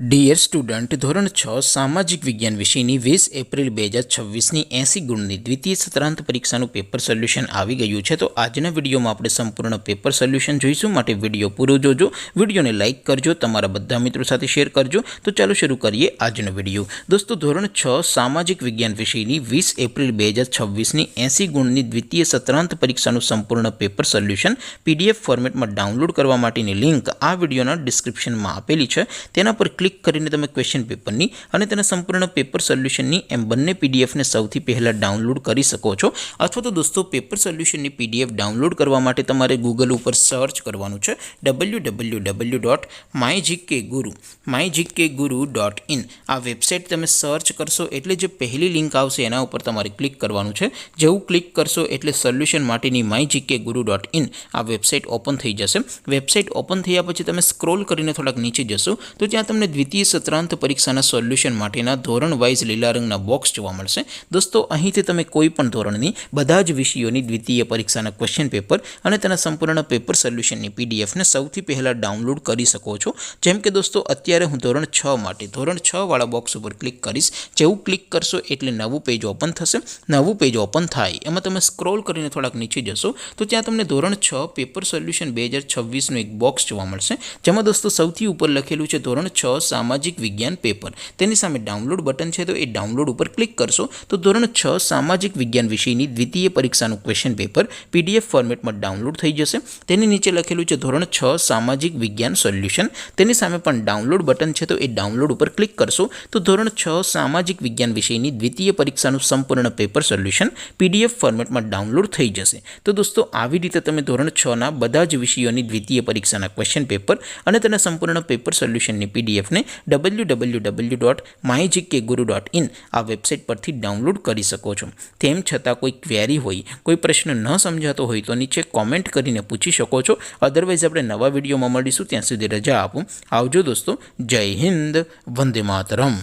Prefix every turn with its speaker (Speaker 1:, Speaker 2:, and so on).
Speaker 1: Dear student, ધોરણ 6 સામાજિક વિજ્ઞાન વિષયની 20 એપ્રિલ 2026ની 80 ગુણની દ્વિતીય સત્રાંત પરીક્ષાનું પેપર સોલ્યુશન આવી ગયું છે. તો આજના વિડીયોમાં આપણે સંપૂર્ણ પેપર સોલ્યુશન જોઈશું, માટે વિડીયો પૂરો જોજો. વિડીયોને લાઇક કરજો, તમારા બધા મિત્રો સાથે શેર કરજો. તો ચાલો શરૂ કરીએ આજનો વિડીયો. દોસ્તો, ધોરણ 6 સામાજિક વિજ્ઞાન વિષયની 20 એપ્રિલ 2026ની 80 ગુણની દ્વિતીય સત્રાંત પરીક્ષાનું સંપૂર્ણ પેપર સોલ્યુશન PDF ફોર્મેટમાં ડાઉનલોડ કરવા માટેની લિંક આ વિડીયોના ડિસ્ક્રિપ્શનમાં આપેલી છે. તેના પર ક્લિક કરીને તમે ક્વેશ્ચન પેપરની અને તેના સંપૂર્ણ પેપર સોલ્યુશનની એમ બંને પીડીએફને સૌથી પહેલાં ડાઉનલોડ કરી શકો છો. અથવા તો દોસ્તો, પેપર સોલ્યુશનની PDF ડાઉનલોડ કરવા માટે તમારે ગૂગલ ઉપર સર્ચ કરવાનું છે www.mygkguru.in. આ વેબસાઇટ તમે સર્ચ કરશો એટલે જે પહેલી લિંક આવશે એના ઉપર તમારે ક્લિક કરવાનું છે. જેવું ક્લિક કરશો એટલે સોલ્યુશન માટેની mygkguru.in આ વેબસાઇટ ઓપન થઈ જશે. વેબસાઇટ ઓપન થયા પછી તમે સ્ક્રોલ કરીને થોડાક નીચે જશો તો ત્યાં તમને દ્વિતીય સત્રાંત પરીક્ષાના સોલ્યુશન માટેના ધોરણ વાઇઝ લીલા રંગના બોક્સ જોવા મળશે. દોસ્તો, અહીંથી તમે કોઈ પણ ધોરણની બધા જ વિષયોની દ્વિતીય પરીક્ષાના ક્વેશ્ચન પેપર અને તેના સંપૂર્ણ પેપર સોલ્યુશનની પીડીએફને સૌથી પહેલાં ડાઉનલોડ કરી શકો છો. જેમ કે દોસ્તો, અત્યારે હું ધોરણ 6 માટે ધોરણ 6 વાળા બોક્સ ઉપર ક્લિક કરીશ. જેવું ક્લિક કરશો એટલે નવું પેજ ઓપન થશે. નવું પેજ ઓપન થાય એમાં તમે સ્ક્રોલ કરીને થોડાક નીચે જશો તો ત્યાં તમને ધોરણ 6 પેપર સોલ્યુશન 2026નું એક બોક્સ જોવા મળશે. જેમાં દોસ્તો સૌથી ઉપર લખેલું છે ધોરણ 6 સામાજિક વિજ્ઞાન પેપર. તેની સામે ડાઉનલોડ બટન છે, તો એ ડાઉનલોડ ઉપર ક્લિક કરશો તો ધોરણ 6 સામાજિક વિજ્ઞાન વિષયની દ્વિતીય પરીક્ષાનું ક્વેશ્ચન પેપર PDF ફોર્મેટમાં ડાઉનલોડ થઈ જશે. તેની નીચે લખેલું છે ધોરણ 6 સામાજિક વિજ્ઞાન સોલ્યુશન. તેની સામે પણ ડાઉનલોડ બટન છે, તો એ ડાઉનલોડ ઉપર ક્લિક કરશો તો ધોરણ 6 સામાજિક વિજ્ઞાન વિષયની દ્વિતીય પરીક્ષાનું સંપૂર્ણ પેપર સોલ્યુશન PDF ફોર્મેટમાં ડાઉનલોડ થઈ જશે. તો દોસ્તો, આવી રીતે તમે ધોરણ 6ના બધા જ વિષયોની દ્વિતીય પરીક્ષાના ક્વેશ્ચન પેપર અને તેના સંપૂર્ણ પેપર સોલ્યુશનની પીડીએફને www.mygkguru.in આ વેબસાઇટ પરથી ડાઉનલોડ કરી શકો છો. તેમ છતાં કોઈ ક્વેરી હોય, કોઈ પ્રશ્ન ન સમજાતો હોય તો નીચે કોમેન્ટ કરીને પૂછી શકો છો. અદરવાઇઝ આપણે નવા વિડીયોમાં મળીશું. ત્યાં સુધી રજા આપો. આવજો દોસ્તો. જય હિન્દ. વંદે માતરમ.